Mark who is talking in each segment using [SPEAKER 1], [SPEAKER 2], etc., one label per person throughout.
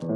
[SPEAKER 1] O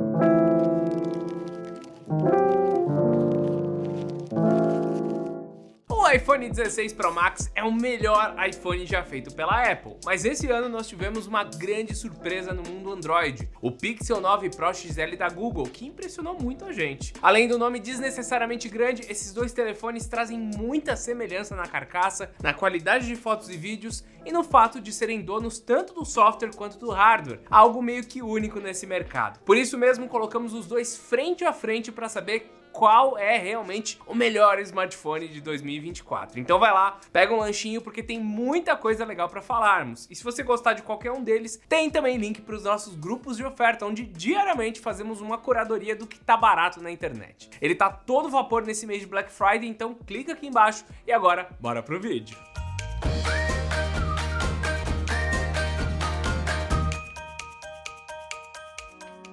[SPEAKER 1] iPhone 16 Pro Max é o melhor iPhone já feito pela Apple, mas esse ano nós tivemos uma grande surpresa no mundo Android, o Pixel 9 Pro XL da Google, que impressionou muito a gente. Além do nome desnecessariamente grande, esses dois telefones trazem muita semelhança na carcaça, na qualidade de fotos e vídeos e no fato de serem donos tanto do software quanto do hardware, algo meio que único nesse mercado. Por isso mesmo colocamos os dois frente a frente para saber qual é realmente o melhor smartphone de 2024. Então vai lá, pega um lanchinho porque tem muita coisa legal para falarmos. E se você gostar de qualquer um deles, tem também link para os nossos grupos de oferta, onde diariamente fazemos uma curadoria do que tá barato na internet. Ele tá todo vapor nesse mês de Black Friday, então clica aqui embaixo e agora bora pro vídeo.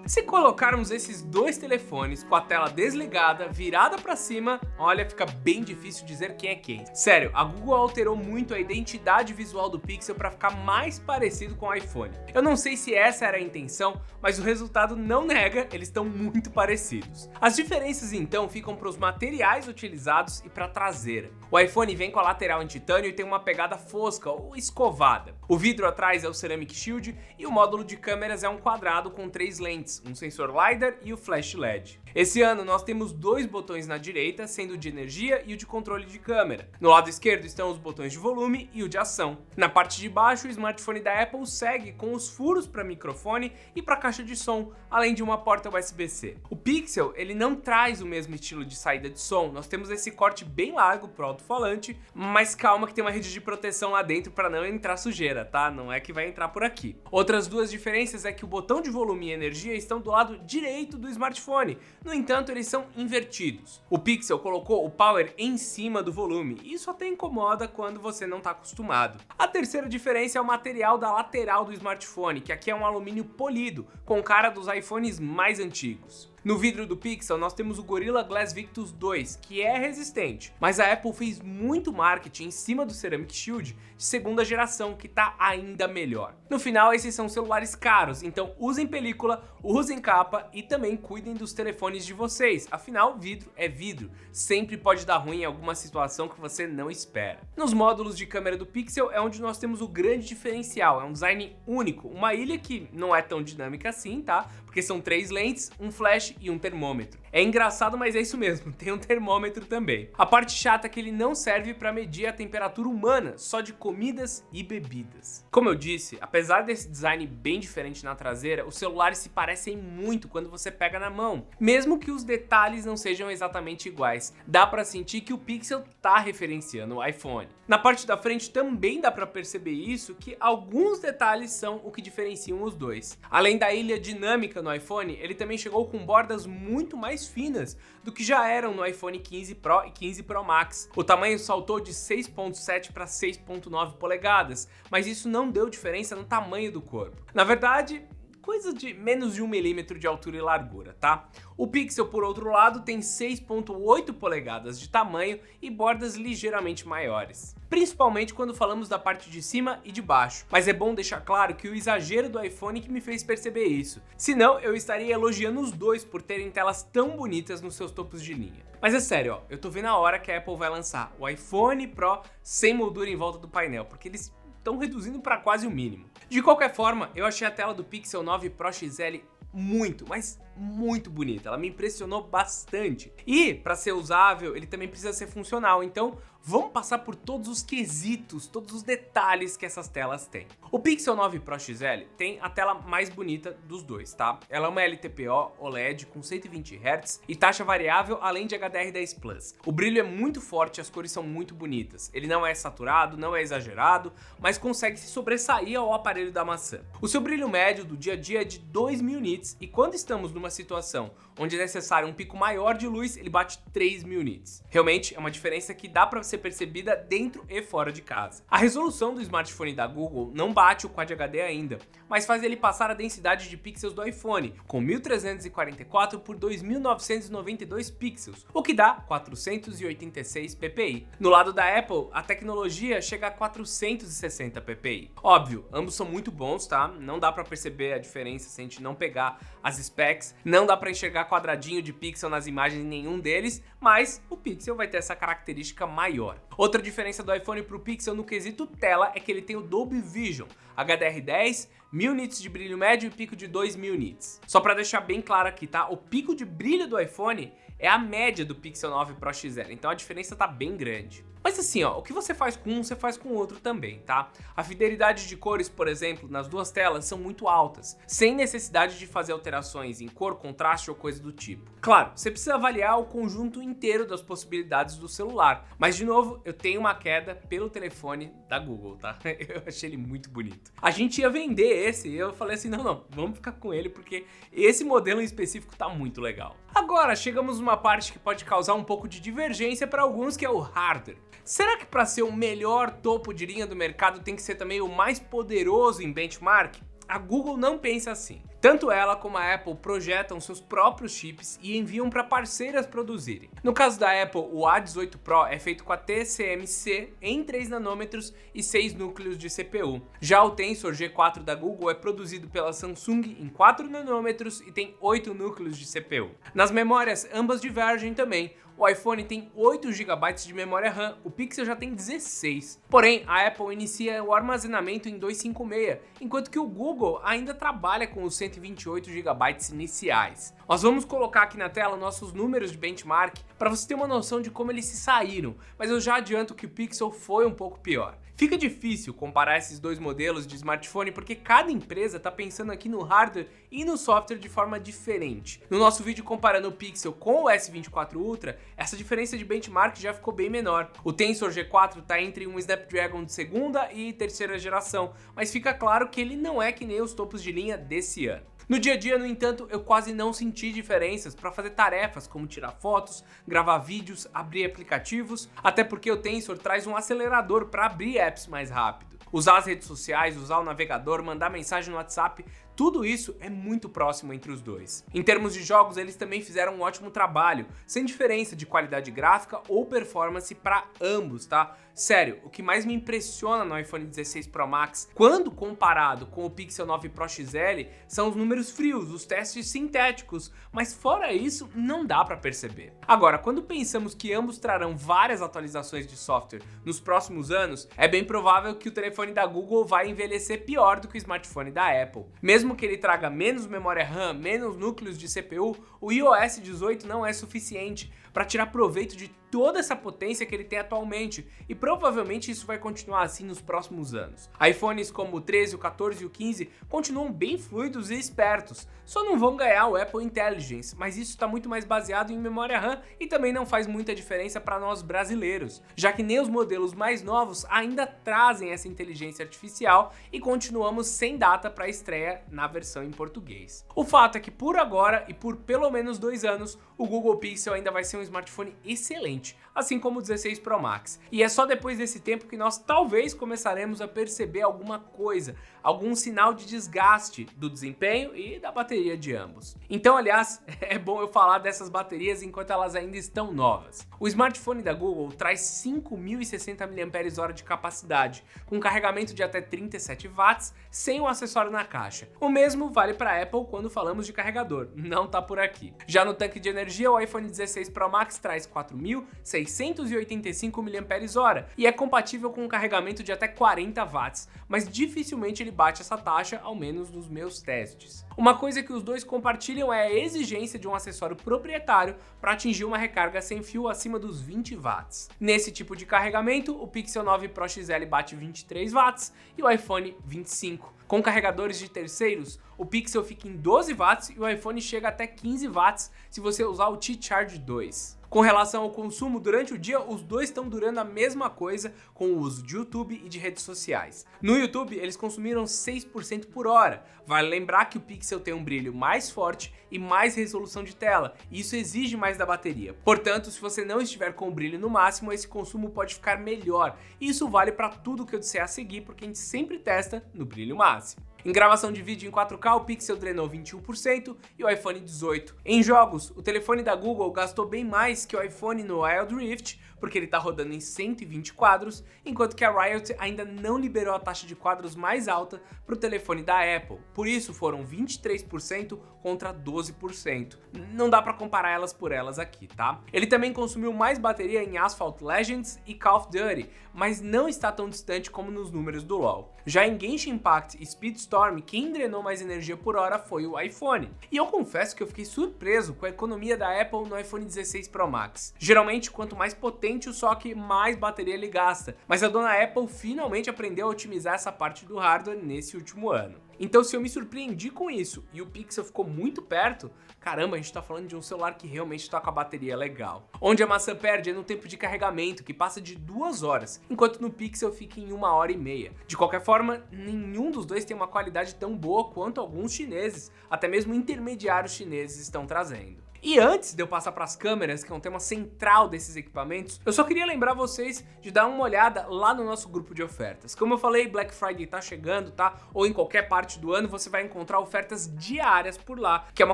[SPEAKER 1] Se colocarmos esses dois telefones com a tela desligada, virada para cima, olha, fica bem difícil dizer quem é quem. Sério, a Google alterou muito a identidade visual do Pixel para ficar mais parecido com o iPhone. Eu não sei se essa era a intenção, mas o resultado não nega, eles estão muito parecidos. As diferenças então ficam para os materiais utilizados e para a traseira. O iPhone vem com a lateral em titânio e tem uma pegada fosca ou escovada. O vidro atrás é o Ceramic Shield e o módulo de câmeras é um quadrado com 3 lentes, um sensor LiDAR e o flash LED. Esse ano nós temos dois botões na direita, sendo o de energia e o de controle de câmera. No lado esquerdo estão os botões de volume e o de ação. Na parte de baixo, o smartphone da Apple segue com os furos para microfone e para caixa de som, além de uma porta USB-C. O Pixel, ele não traz o mesmo estilo de saída de som. Nós temos esse corte bem largo pro alto-falante, mas calma que tem uma rede de proteção lá dentro para não entrar sujeira, tá? Não é que vai entrar por aqui. Outras duas diferenças é que o botão de volume e energia estão do lado direito do smartphone. No entanto, eles são invertidos. O Pixel colocou o power em cima do volume e isso até incomoda quando você não está acostumado. A terceira diferença é o material da lateral do smartphone, que aqui é um alumínio polido, com cara dos iPhones mais antigos. No vidro do Pixel nós temos o Gorilla Glass Victus 2, que é resistente, mas a Apple fez muito marketing em cima do Ceramic Shield de segunda geração, que tá ainda melhor. No final, esses são celulares caros, então usem película, usem capa e também cuidem dos telefones de vocês, afinal vidro é vidro, sempre pode dar ruim em alguma situação que você não espera. Nos módulos de câmera do Pixel é onde nós temos o grande diferencial, é um design único, uma ilha que não é tão dinâmica assim, tá? Porque são 3 lentes, um flash e um termômetro. É engraçado, mas é isso mesmo, tem um termômetro também. A parte chata é que ele não serve para medir a temperatura humana, só de comidas e bebidas. Como eu disse, apesar desse design bem diferente na traseira, os celulares se parecem muito quando você pega na mão, mesmo que os detalhes não sejam exatamente iguais. Dá para sentir que o Pixel tá referenciando o iPhone. Na parte da frente também dá para perceber isso, que alguns detalhes são o que diferenciam os dois. Além da ilha dinâmica no iPhone, ele também chegou com bordas muito mais finas do que já eram no iPhone 15 Pro e 15 Pro Max. O tamanho saltou de 6.7 para 6.9 polegadas, mas isso não deu diferença no tamanho do corpo. Na verdade, coisa de menos de 1 milímetro de altura e largura, tá? O Pixel, por outro lado, tem 6.8 polegadas de tamanho e bordas ligeiramente maiores, principalmente quando falamos da parte de cima e de baixo. Mas é bom deixar claro que o exagero do iPhone que me fez perceber isso, senão eu estaria elogiando os dois por terem telas tão bonitas nos seus topos de linha. Mas é sério, ó, eu tô vendo a hora que a Apple vai lançar o iPhone Pro sem moldura em volta do painel, porque eles estão reduzindo para quase o mínimo. De qualquer forma, eu achei a tela do Pixel 9 Pro XL muito, mas muito bonita. Ela me impressionou bastante. E, para ser usável, ele também precisa ser funcional. Então, vamos passar por todos os quesitos, todos os detalhes que essas telas têm. O Pixel 9 Pro XL tem a tela mais bonita dos dois, tá? Ela é uma LTPO OLED com 120 Hz e taxa variável, além de HDR10 Plus. O brilho é muito forte, as cores são muito bonitas. Ele não é saturado, não é exagerado, mas consegue se sobressair ao aparelho da maçã. O seu brilho médio do dia a dia é de 2000 nits e quando estamos numa situação onde é necessário um pico maior de luz, ele bate 3000 nits. Realmente é uma diferença que dá para ser percebida dentro e fora de casa. A resolução do smartphone da Google não bate o Quad HD ainda, mas faz ele passar a densidade de pixels do iPhone, com 1344 por 2992 pixels, o que dá 486 ppi. No lado da Apple, a tecnologia chega a 460 ppi. Óbvio, ambos são muito bons, tá? Não dá pra perceber a diferença se a gente não pegar as specs, não dá pra enxergar quadradinho de pixel nas imagens em nenhum deles, mas o Pixel vai ter essa característica maior. Outra diferença do iPhone pro Pixel no quesito tela é que ele tem o Dolby Vision, HDR10, 1000 nits de brilho médio e pico de 2000 nits. Só pra deixar bem claro aqui, tá? O pico de brilho do iPhone é a média do Pixel 9 Pro XL, então a diferença tá bem grande. Mas assim, ó, o que você faz com um, você faz com o outro também, tá? A fidelidade de cores, por exemplo, nas duas telas são muito altas, sem necessidade de fazer alterações em cor, contraste ou coisa do tipo. Claro, você precisa avaliar o conjunto inteiro das possibilidades do celular, mas de novo, eu tenho uma queda pelo telefone da Google, tá? Eu achei ele muito bonito. A gente ia vender esse e eu falei assim, não, vamos ficar com ele porque esse modelo em específico tá muito legal. Agora, chegamos numa parte que pode causar um pouco de divergência para alguns, que é o hardware. Será que para ser o melhor topo de linha do mercado tem que ser também o mais poderoso em benchmark? A Google não pensa assim. Tanto ela como a Apple projetam seus próprios chips e enviam para parceiras produzirem. No caso da Apple, o A18 Pro é feito com a TSMC em 3 nanômetros e 6 núcleos de CPU. Já o Tensor G4 da Google é produzido pela Samsung em 4 nanômetros e tem 8 núcleos de CPU. Nas memórias, ambas divergem também. O iPhone tem 8 GB de memória RAM, o Pixel já tem 16. Porém, a Apple inicia o armazenamento em 256, enquanto que o Google ainda trabalha com os 128 GB iniciais. Nós vamos colocar aqui na tela nossos números de benchmark para você ter uma noção de como eles se saíram, mas eu já adianto que o Pixel foi um pouco pior. Fica difícil comparar esses dois modelos de smartphone porque cada empresa está pensando aqui no hardware e no software de forma diferente. No nosso vídeo comparando o Pixel com o S24 Ultra, essa diferença de benchmark já ficou bem menor. O Tensor G4 está entre um Snapdragon de segunda e terceira geração, mas fica claro que ele não é que nem os topos de linha desse ano. No dia a dia, no entanto, eu quase não senti diferenças para fazer tarefas como tirar fotos, gravar vídeos, abrir aplicativos, até porque o Tensor traz um acelerador para abrir apps mais rápido. Usar as redes sociais, usar o navegador, mandar mensagem no WhatsApp, tudo isso é muito próximo entre os dois. Em termos de jogos, eles também fizeram um ótimo trabalho, sem diferença de qualidade gráfica ou performance para ambos, tá? Sério, o que mais me impressiona no iPhone 16 Pro Max, quando comparado com o Pixel 9 Pro XL, são os números frios, os testes sintéticos, mas fora isso, não dá para perceber. Agora, quando pensamos que ambos trarão várias atualizações de software nos próximos anos, é bem provável que o telefone da Google vai envelhecer pior do que o smartphone da Apple. Mesmo que ele traga menos memória RAM, menos núcleos de CPU, o iOS 18 não é suficiente para tirar proveito de toda essa potência que ele tem atualmente, e provavelmente isso vai continuar assim nos próximos anos. iPhones como o 13, o 14 e o 15 continuam bem fluidos e espertos, só não vão ganhar o Apple Intelligence, mas isso está muito mais baseado em memória RAM e também não faz muita diferença para nós brasileiros, já que nem os modelos mais novos ainda trazem essa inteligência artificial e continuamos sem data para estreia na versão em português. O fato é que por agora e por pelo menos 2 anos, o Google Pixel ainda vai ser um smartphone excelente, assim como o 16 Pro Max. E é só depois desse tempo que nós talvez começaremos a perceber alguma coisa, algum sinal de desgaste do desempenho e da bateria de ambos. Então, aliás, é bom eu falar dessas baterias enquanto elas ainda estão novas. O smartphone da Google traz 5.060 mAh de capacidade, com carregamento de até 37 watts, sem o acessório na caixa. O mesmo vale para a Apple quando falamos de carregador, não tá por aqui. Já no tanque de energia, o iPhone 16 Pro Max traz 4.685 mAh e é compatível com um carregamento de até 40 watts, mas dificilmente ele bate essa taxa, ao menos nos meus testes. Uma coisa que os dois compartilham é a exigência de um acessório proprietário para atingir uma recarga sem fio acima dos 20 watts. Nesse tipo de carregamento, o Pixel 9 Pro XL bate 23 watts e o iPhone 25. Com carregadores de terceiros, o Pixel fica em 12 watts e o iPhone chega até 15 watts se você usar o T-Charge 2. Com relação ao consumo, durante o dia, os dois estão durando a mesma coisa com o uso de YouTube e de redes sociais. No YouTube, eles consumiram 6% por hora. Vale lembrar que o Pixel tem um brilho mais forte e mais resolução de tela, e isso exige mais da bateria. Portanto, se você não estiver com o brilho no máximo, esse consumo pode ficar melhor. E isso vale para tudo que eu disser a seguir, porque a gente sempre testa no brilho máximo. Em gravação de vídeo em 4K, o Pixel drenou 21% e o iPhone 18%. Em jogos, o telefone da Google gastou bem mais que o iPhone no Wild Rift, porque ele está rodando em 120 quadros, enquanto que a Riot ainda não liberou a taxa de quadros mais alta para o telefone da Apple. Por isso foram 23% contra 12%. Não dá para comparar elas por elas aqui, tá? Ele também consumiu mais bateria em Asphalt Legends e Call of Duty, mas não está tão distante como nos números do LoL. Já em Genshin Impact e Speedstorm, quem drenou mais energia por hora foi o iPhone. E eu confesso que eu fiquei surpreso com a economia da Apple no iPhone 16 Pro Max. Geralmente, quanto mais potente o socket, mais bateria ele gasta. Mas a dona Apple finalmente aprendeu a otimizar essa parte do hardware nesse último ano. Então, se eu me surpreendi com isso e o Pixel ficou muito perto, caramba, a gente tá falando de um celular que realmente tá com a bateria legal. Onde a maçã perde é no tempo de carregamento, que passa de 2 horas, enquanto no Pixel fica em 1h30. De qualquer forma, nenhum dos dois tem uma qualidade tão boa quanto alguns chineses, até mesmo intermediários chineses estão trazendo. E antes de eu passar para as câmeras, que é um tema central desses equipamentos, eu só queria lembrar vocês de dar uma olhada lá no nosso grupo de ofertas. Como eu falei, Black Friday tá chegando, tá? Ou em qualquer parte do ano você vai encontrar ofertas diárias por lá, que é uma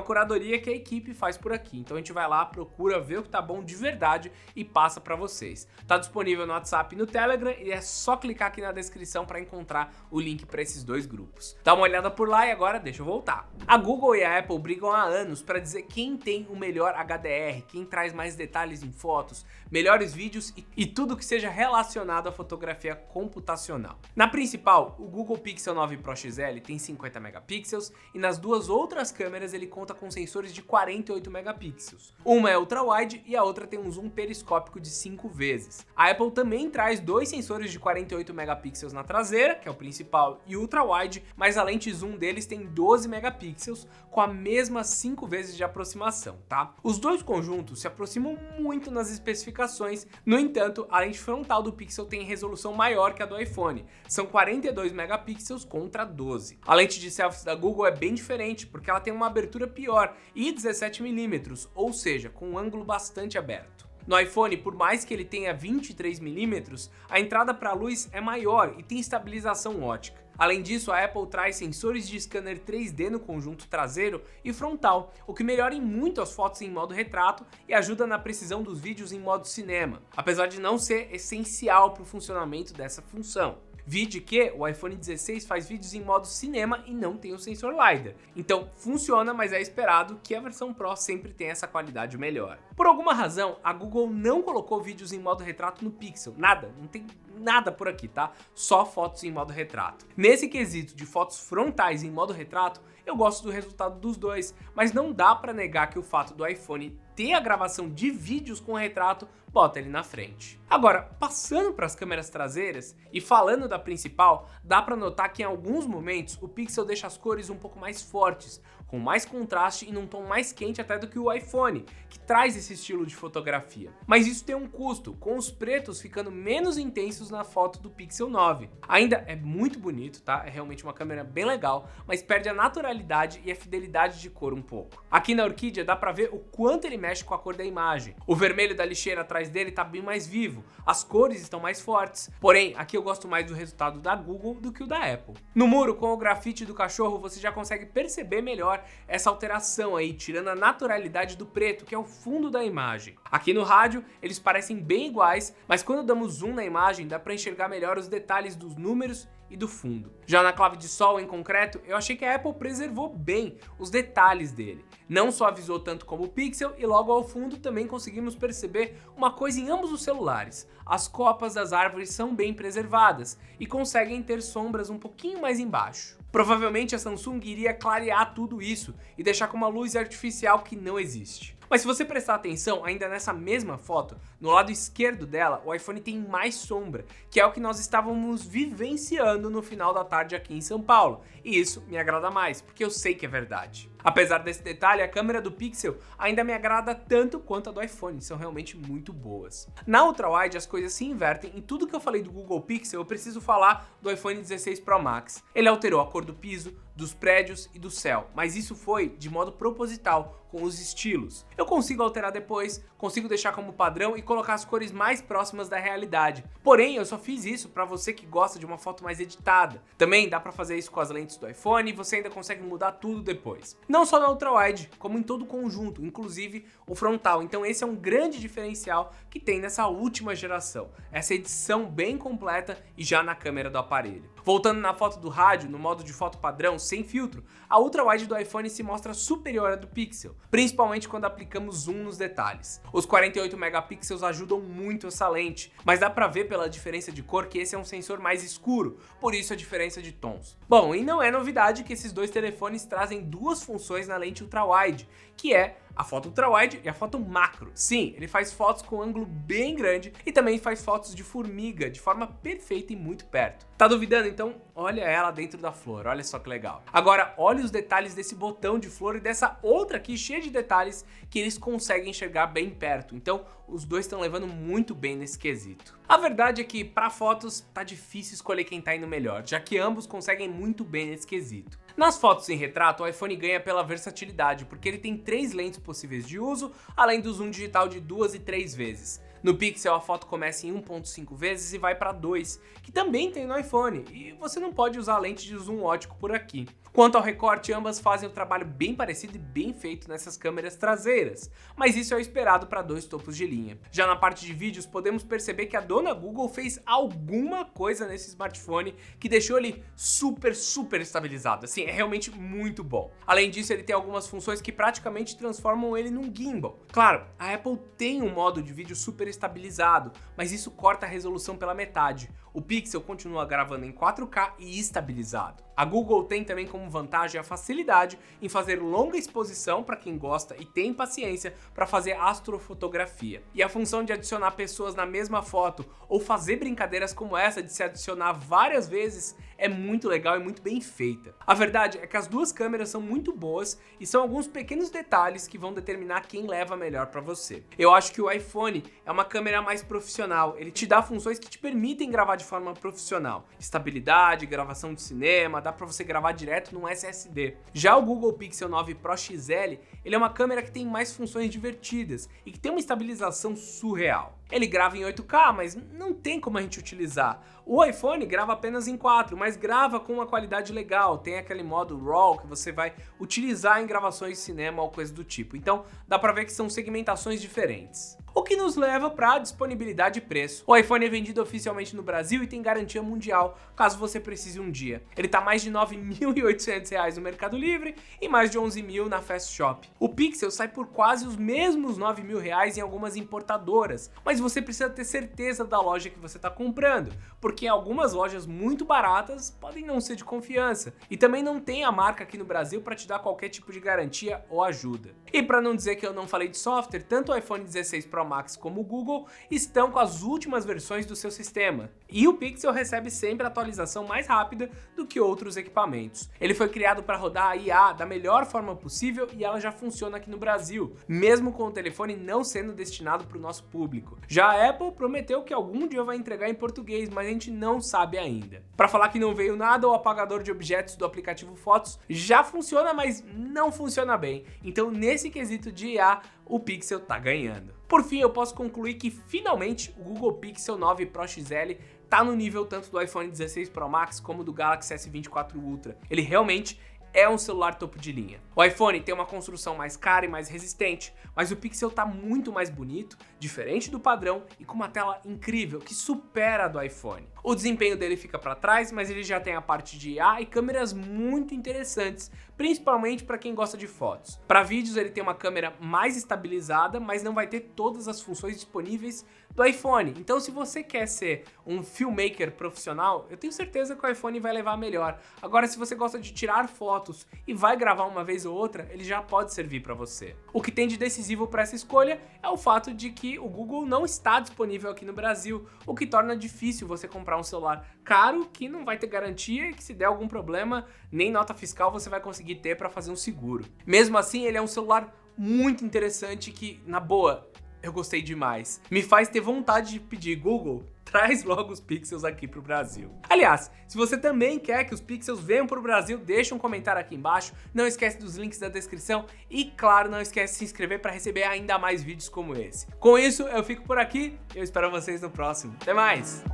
[SPEAKER 1] curadoria que a equipe faz por aqui. Então a gente vai lá, procura ver o que tá bom de verdade e passa para vocês. Tá disponível no WhatsApp e no Telegram e é só clicar aqui na descrição para encontrar o link para esses dois grupos. Dá uma olhada por lá e agora deixa eu voltar. A Google e a Apple brigam há anos para dizer quem tem o melhor HDR, quem traz mais detalhes em fotos, melhores vídeos e tudo que seja relacionado à fotografia computacional. Na principal, o Google Pixel 9 Pro XL tem 50 megapixels e nas duas outras câmeras ele conta com sensores de 48 megapixels. Uma é ultra-wide e a outra tem um zoom periscópico de 5 vezes. A Apple também traz dois sensores de 48 megapixels na traseira, que é o principal e o ultra-wide, mas a lente zoom deles tem 12 megapixels com a mesma 5 vezes de aproximação, tá? Os dois conjuntos se aproximam muito nas especificações, no entanto, a lente frontal do Pixel tem resolução maior que a do iPhone, são 42 megapixels contra 12. A lente de selfies da Google é bem diferente, porque ela tem uma abertura pior e 17mm, ou seja, com um ângulo bastante aberto. No iPhone, por mais que ele tenha 23mm, a entrada para a luz é maior e tem estabilização ótica. Além disso, a Apple traz sensores de scanner 3D no conjunto traseiro e frontal, o que melhora em muito as fotos em modo retrato e ajuda na precisão dos vídeos em modo cinema, apesar de não ser essencial para o funcionamento dessa função. Vide que o iPhone 16 faz vídeos em modo cinema e não tem o sensor LiDAR. Então funciona, mas é esperado que a versão Pro sempre tenha essa qualidade melhor. Por alguma razão, a Google não colocou vídeos em modo retrato no Pixel. Nada, não tem nada por aqui, tá? Só fotos em modo retrato. Nesse quesito de fotos frontais em modo retrato, eu gosto do resultado dos dois, mas não dá para negar que o fato do iPhone ter a gravação de vídeos com retrato bota ele na frente. Agora, passando para as câmeras traseiras e falando da principal, dá para notar que em alguns momentos o Pixel deixa as cores um pouco mais fortes, com mais contraste e num tom mais quente até do que o iPhone, que traz esse estilo de fotografia. Mas isso tem um custo, com os pretos ficando menos intensos na foto do Pixel 9. Ainda é muito bonito, tá? É realmente uma câmera bem legal, mas perde a naturalidade e a fidelidade de cor um pouco. Aqui na Orquídea dá para ver o quanto ele mexe com a cor da imagem. O vermelho da lixeira atrás dele tá bem mais vivo, as cores estão mais fortes. Porém, aqui eu gosto mais do resultado da Google do que o da Apple. No muro, com o grafite do cachorro, você já consegue perceber melhor essa alteração aí, tirando a naturalidade do preto, que é o fundo da imagem. Aqui no rádio, eles parecem bem iguais, mas quando damos zoom na imagem, dá para enxergar melhor os detalhes dos números e do fundo. Já na clave de sol em concreto, eu achei que a Apple preservou bem os detalhes dele. Não só avisou tanto como o Pixel e logo ao fundo também conseguimos perceber uma coisa em ambos os celulares. As copas das árvores são bem preservadas e conseguem ter sombras um pouquinho mais embaixo. Provavelmente a Samsung iria clarear tudo isso e deixar com uma luz artificial que não existe. Mas se você prestar atenção, ainda nessa mesma foto, no lado esquerdo dela, o iPhone tem mais sombra, que é o que nós estávamos vivenciando no final da tarde aqui em São Paulo. E isso me agrada mais, porque eu sei que é verdade. Apesar desse detalhe, a câmera do Pixel ainda me agrada tanto quanto a do iPhone, são realmente muito boas. Na ultrawide as coisas se invertem, em tudo que eu falei do Google Pixel eu preciso falar do iPhone 16 Pro Max. Ele alterou a cor do piso, dos prédios e do céu, mas isso foi de modo proposital, com os estilos. Eu consigo alterar depois, consigo deixar como padrão e colocar as cores mais próximas da realidade. Porém, eu só fiz isso para você que gosta de uma foto mais editada. Também dá para fazer isso com as lentes do iPhone e você ainda consegue mudar tudo depois. Não só na ultrawide, como em todo o conjunto, inclusive o frontal. Então esse é um grande diferencial que tem nessa última geração. Essa edição bem completa e já na câmera do aparelho. Voltando na foto do rádio, no modo de foto padrão, sem filtro, a ultrawide do iPhone se mostra superior à do Pixel, principalmente quando aplicamos zoom nos detalhes. Os 48 megapixels ajudam muito essa lente, mas dá pra ver pela diferença de cor que esse é um sensor mais escuro, por isso a diferença de tons. Bom, e não é novidade que esses dois telefones trazem duas funções na lente ultrawide, que é a foto ultrawide e a foto macro. Sim, ele faz fotos com ângulo bem grande e também faz fotos de formiga de forma perfeita e muito perto. Tá duvidando? Então olha ela dentro da flor, olha só que legal. Agora olha os detalhes desse botão de flor e dessa outra aqui cheia de detalhes que eles conseguem enxergar bem perto. Então os dois estão levando muito bem nesse quesito. A verdade é que para fotos tá difícil escolher quem tá indo melhor, já que ambos conseguem muito bem nesse quesito. Nas fotos em retrato, o iPhone ganha pela versatilidade, porque ele tem 3 lentes possíveis de uso, além do zoom digital de 2 e 3 vezes. No Pixel a foto começa em 1.5 vezes e vai para 2, que também tem no iPhone, e você não pode usar a lente de zoom ótico por aqui. Quanto ao recorte, ambas fazem um trabalho bem parecido e bem feito nessas câmeras traseiras, mas isso é o esperado para dois topos de linha. Já na parte de vídeos, podemos perceber que a dona Google fez alguma coisa nesse smartphone que deixou ele super estabilizado, assim, é realmente muito bom. Além disso, ele tem algumas funções que praticamente transformam ele num gimbal. Claro, a Apple tem um modo de vídeo super estabilizado, mas isso corta a resolução pela metade. O Pixel continua gravando em 4K e estabilizado. A Google tem também como vantagem a facilidade em fazer longa exposição para quem gosta e tem paciência para fazer astrofotografia. E a função de adicionar pessoas na mesma foto ou fazer brincadeiras como essa de se adicionar várias vezes é muito legal e muito bem feita. A verdade é que as duas câmeras são muito boas e são alguns pequenos detalhes que vão determinar quem leva melhor para você. Eu acho que o iPhone é uma câmera mais profissional, ele te dá funções que te permitem gravar de forma profissional. Estabilidade, gravação de cinema, dá para você gravar direto num SSD. Já o Google Pixel 9 Pro XL, ele é uma câmera que tem mais funções divertidas e que tem uma estabilização surreal. Ele grava em 8K, mas não tem como a gente utilizar. O iPhone grava apenas em 4, mas grava com uma qualidade legal. Tem aquele modo RAW que você vai utilizar em gravações de cinema ou coisa do tipo. Então dá pra ver que são segmentações diferentes. O que nos leva para a disponibilidade e preço. O iPhone é vendido oficialmente no Brasil e tem garantia mundial, caso você precise um dia. Ele tá mais de R$ 9.800 no Mercado Livre e mais de 11 mil na Fast Shop. O Pixel sai por quase os mesmos R$ 9.000 em algumas importadoras, mas você precisa ter certeza da loja que você está comprando, porque algumas lojas muito baratas podem não ser de confiança e também não tem a marca aqui no Brasil para te dar qualquer tipo de garantia ou ajuda. E para não dizer que eu não falei de software, tanto o iPhone 16 Pro Max como o Google estão com as últimas versões do seu sistema. E o Pixel recebe sempre a atualização mais rápida do que outros equipamentos. Ele foi criado para rodar a IA da melhor forma possível e ela já funciona aqui no Brasil, mesmo com o telefone não sendo destinado para o nosso público. Já a Apple prometeu que algum dia vai entregar em português, mas a gente não sabe ainda. Para falar que não veio nada, o apagador de objetos do aplicativo Fotos já funciona, mas não funciona bem. Então nesse quesito de IA, o Pixel tá ganhando. Por fim, eu posso concluir que finalmente o Google Pixel 9 Pro XL tá no nível tanto do iPhone 16 Pro Max como do Galaxy S24 Ultra. Ele realmente é um celular topo de linha. O iPhone tem uma construção mais cara e mais resistente, mas o Pixel tá muito mais bonito, diferente do padrão e com uma tela incrível que supera a do iPhone. O desempenho dele fica para trás, mas ele já tem a parte de IA e câmeras muito interessantes, principalmente para quem gosta de fotos. Para vídeos ele tem uma câmera mais estabilizada, mas não vai ter todas as funções disponíveis do iPhone. Então se você quer ser um filmmaker profissional, eu tenho certeza que o iPhone vai levar melhor. Agora se você gosta de tirar fotos e vai gravar uma vez ou outra, ele já pode servir para você. O que tem de decisivo para essa escolha é o fato de que o Google não está disponível aqui no Brasil, o que torna difícil você comprar um celular caro que não vai ter garantia e que se der algum problema, nem nota fiscal você vai conseguir ter para fazer um seguro. Mesmo assim, ele é um celular muito interessante que, na boa, eu gostei demais. Me faz ter vontade de pedir: Google, traz logo os Pixels aqui pro Brasil. Aliás, se você também quer que os Pixels venham pro Brasil, deixa um comentário aqui embaixo. Não esquece dos links da descrição e, claro, não esquece de se inscrever para receber ainda mais vídeos como esse. Com isso, eu fico por aqui e eu espero vocês no próximo. Até mais!